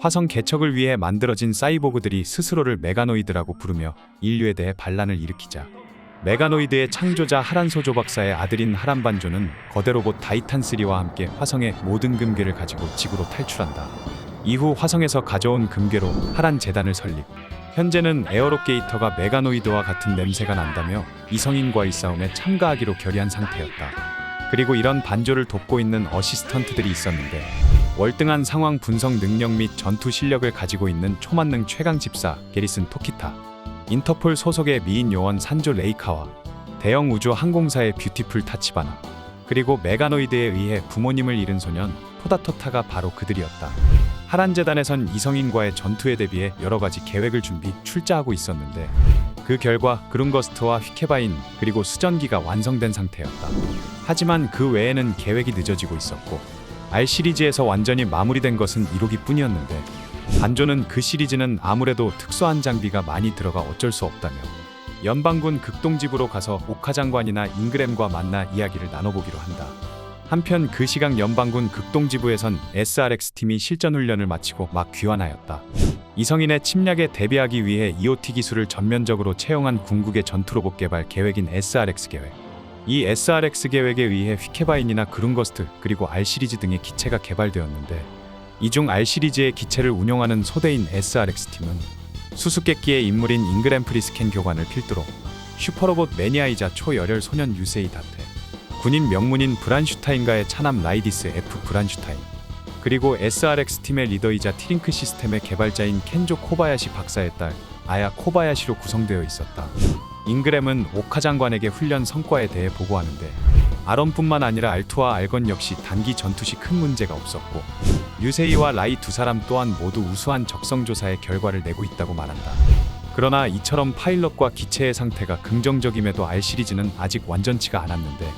화성 개척을 위해 만들어진 사이보그들이 스스로를 메가노이드라고 부르며 인류에 대해 반란을 일으키자 메가노이드의 창조자 하란소조 박사의 아들인 하란반조는 거대 로봇 타이탄3와 함께 화성의 모든 금괴를 가지고 지구로 탈출한다. 이후 화성에서 가져온 금괴로 하란 재단을 설립. 현재는 에어로게이터가 메가노이드와 같은 냄새가 난다며 이성인과의 싸움에 참가하기로 결의한 상태였다. 그리고 이런 반조를 돕고 있는 어시스턴트들이 있었는데 월등한 상황 분석 능력 및 전투 실력을 가지고 있는 초만능 최강 집사 게리슨 토키타, 인터폴 소속의 미인 요원 산조 레이카와 대형 우주 항공사의 뷰티풀 타치바나, 그리고 메가노이드에 의해 부모님을 잃은 소년 포다토타가 바로 그들이었다. 하란 재단에선 이성인과의 전투에 대비해 여러 가지 계획을 출자하고 있었는데 그 결과 그룬거스트와 휘케바인 그리고 수전기가 완성된 상태였다. 하지만 그 외에는 계획이 늦어지고 있었고 R 시리즈에서 완전히 마무리된 것은 1호기 뿐이었는데 반조는 그 시리즈는 아무래도 특수한 장비가 많이 들어가 어쩔 수 없다며 연방군 극동지부로 가서 오카 장관이나 잉그램과 만나 이야기를 나눠보기로 한다. 한편 그 시각 연방군 극동지부에선 SRX팀이 실전훈련을 마치고 막 귀환하였다. 이성인의 침략에 대비하기 위해 EOT 기술을 전면적으로 채용한 궁극의 전투로봇 개발 계획인 SRX 계획. 이 SRX 계획에 의해 휘케바인이나 그룬거스트 그리고 R 시리즈 등의 기체가 개발되었는데 이 중 R 시리즈의 기체를 운용하는 소대인 SRX팀은 수수께끼의 인물인 잉그램 프리스켄 교관을 필두로 슈퍼로봇 매니아이자 초열혈 소년 유세이 다테, 군인 명문인 브란슈타인과의 차남 라이디스 F 브란슈타인, 그리고 SRX팀의 리더이자 티링크 시스템의 개발자인 켄조 코바야시 박사의 딸 아야 코바야시로 구성되어 있었다. 잉그램은 오카 장관에게 훈련 성과에 대해 보고하는데 아론뿐만 아니라 알투와 알건 역시 단기 전투 시 큰 문제가 없었고 유세이와 라이 두 사람 또한 모두 우수한 적성조사의 결과를 내고 있다고 말한다. 그러나 이처럼 파일럿과 기체의 상태가 긍정적임에도 R 시리즈는 아직 완전치가 않았는데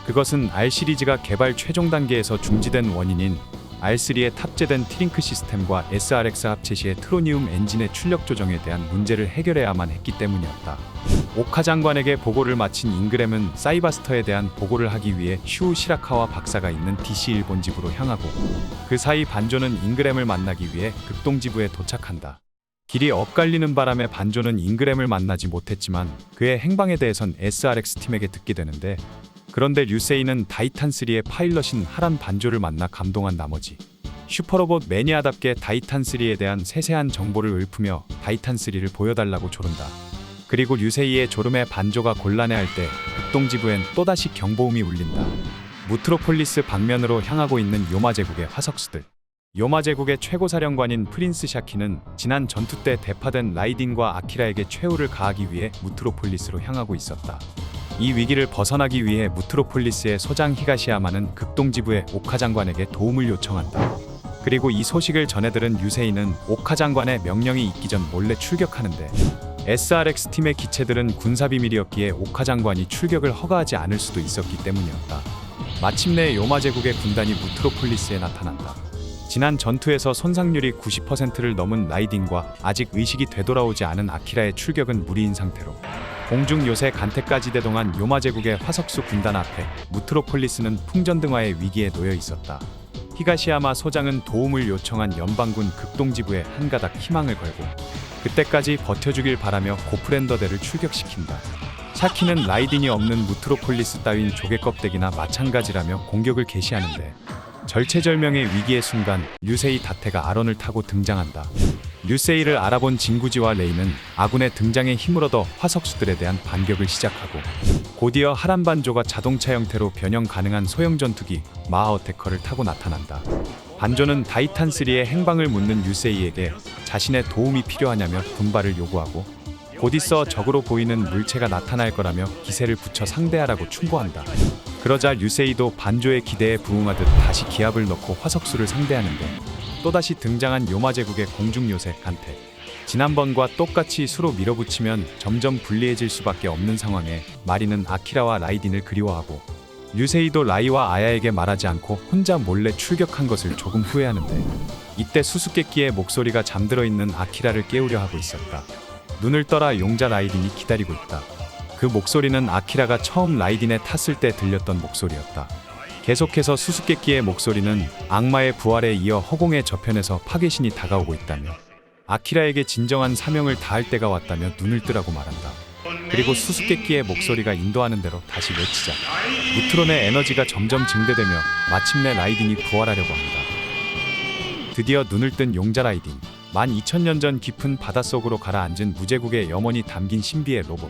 그것은 R 시리즈가 개발 최종 단계에서 중지된 원인인 R3에 탑재된 트링크 시스템과 SRX 합체 시의 트로니움 엔진의 출력 조정에 대한 문제를 해결해야만 했기 때문이었다. 오카 장관에게 보고를 마친 잉그램은 사이바스터에 대한 보고를 하기 위해 슈우 시라카와 박사가 있는 DC 일본 지부로 향하고 그 사이 반조는 잉그램을 만나기 위해 극동지부에 도착한다. 길이 엇갈리는 바람에 반조는 잉그램을 만나지 못했지만 그의 행방에 대해선 SRX 팀에게 듣게 되는데 그런데 류세이는 타이탄3의 파일럿인 하란 반조를 만나 감동한 나머지 슈퍼로봇 매니아답게 타이탄3에 대한 세세한 정보를 읊으며 타이탄3를 보여달라고 조른다. 그리고 류세이의 조름에 반조가 곤란해할 때 극동지부엔 또다시 경보음이 울린다. 무트로폴리스 방면으로 향하고 있는 요마 제국의 화석수들. 요마 제국의 최고사령관인 프린스 샤키는 지난 전투 때 대파된 라이딘과 아키라에게 최후를 가하기 위해 무트로폴리스로 향하고 있었다. 이 위기를 벗어나기 위해 무트로폴리스의 소장 히가시야마는 극동지부의 오카 장관에게 도움을 요청한다. 그리고 이 소식을 전해들은 유세이는 오카 장관의 명령이 있기 전 몰래 출격하는데 SRX 팀의 기체들은 군사비밀이었기에 오카 장관이 출격을 허가하지 않을 수도 있었기 때문이었다. 마침내 요마 제국의 군단이 무트로폴리스에 나타난다. 지난 전투에서 손상률이 90%를 넘은 라이딘과 아직 의식이 되돌아오지 않은 아키라의 출격은 무리인 상태로 공중 요새 간택까지 대동한 요마 제국의 화석수 군단 앞에 무트로폴리스는 풍전등화의 위기에 놓여 있었다. 히가시야마 소장은 도움을 요청한 연방군 극동지부에 한가닥 희망을 걸고 그때까지 버텨주길 바라며 고프랜더대를 출격시킨다. 샤키는 라이딘이 없는 무트로폴리스 따윈 조개껍데기나 마찬가지라며 공격을 개시하는데 절체절명의 위기의 순간 류세이 다테가 아론을 타고 등장한다. 류세이를 알아본 진구지와 레이는 아군의 등장에 힘을 얻어 화석수들에 대한 반격을 시작하고 곧이어 하란반조가 자동차 형태로 변형 가능한 소형 전투기 마하어테커를 타고 나타난다. 반조는 타이탄3의 행방을 묻는 류세이에게 자신의 도움이 필요하냐며 군발을 요구하고 곧 있어 적으로 보이는 물체가 나타날 거라며 기세를 붙여 상대하라고 충고한다. 그러자 류세이도 반조의 기대에 부응하듯 다시 기압을 넣고 화석수를 상대하는데 또다시 등장한 요마 제국의 공중 요새 간택. 지난번과 똑같이 수로 밀어붙이면 점점 불리해질 수밖에 없는 상황에 마리는 아키라와 라이딘을 그리워하고 류세이도 라이와 아야에게 말하지 않고 혼자 몰래 출격한 것을 조금 후회하는데 이때 수수께끼의 목소리가 잠들어 있는 아키라를 깨우려 하고 있었다. 눈을 떠라 용자 라이딘이 기다리고 있다. 그 목소리는 아키라가 처음 라이딘에 탔을 때 들렸던 목소리였다. 계속해서 수수께끼의 목소리는 악마의 부활에 이어 허공의 저편에서 파괴신이 다가오고 있다며 아키라에게 진정한 사명을 다할 때가 왔다며 눈을 뜨라고 말한다. 그리고 수수께끼의 목소리가 인도하는 대로 다시 외치자 무트론의 에너지가 점점 증대되며 마침내 라이딩이 부활하려고 한다. 드디어 눈을 뜬 용자 라이딩. 12,000년 전 깊은 바닷속으로 가라앉은 무제국의 염원이 담긴 신비의 로봇.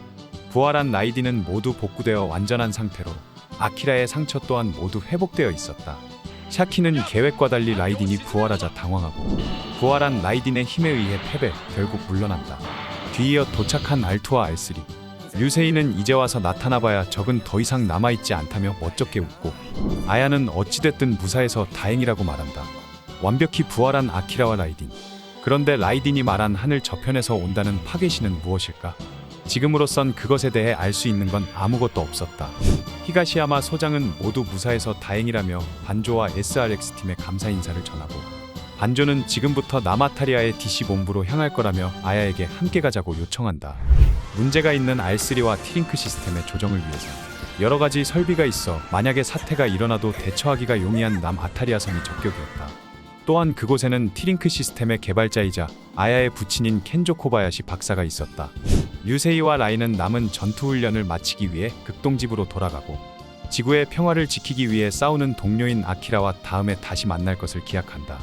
부활한 라이딩은 모두 복구되어 완전한 상태로 아키라의 상처 또한 모두 회복되어 있었다. 샤키는 계획과 달리 라이딩이 부활하자 당황하고 부활한 라이딩의 힘에 의해 패배, 결국 물러난다. 뒤이어 도착한 알투와 알쓰리. 류세이는 이제 와서 나타나봐야 적은 더 이상 남아있지 않다며 멋쩍게 웃고 아야는 어찌됐든 무사해서 다행이라고 말한다. 완벽히 부활한 아키라와 라이딩. 그런데 라이딩이 말한 하늘 저편에서 온다는 파괴신은 무엇일까? 지금으로선 그것에 대해 알 수 있는 건 아무것도 없었다. 히가시야마 소장은 모두 무사해서 다행이라며 반조와 SRX팀에 감사 인사를 전하고 반조는 지금부터 나마타리아의 DC 본부로 향할 거라며 아야에게 함께 가자고 요청한다. 문제가 있는 R3와 티링크 시스템의 조정을 위해서 여러 가지 설비가 있어 만약에 사태가 일어나도 대처하기가 용이한 남아타리아 섬이 적격이었다. 또한 그곳에는 티링크 시스템의 개발자이자 아야의 부친인 켄조 코바야시 박사가 있었다. 류세이와 라이는 남은 전투훈련을 마치기 위해 극동집으로 돌아가고 지구의 평화를 지키기 위해 싸우는 동료인 아키라와 다음에 다시 만날 것을 기약한다.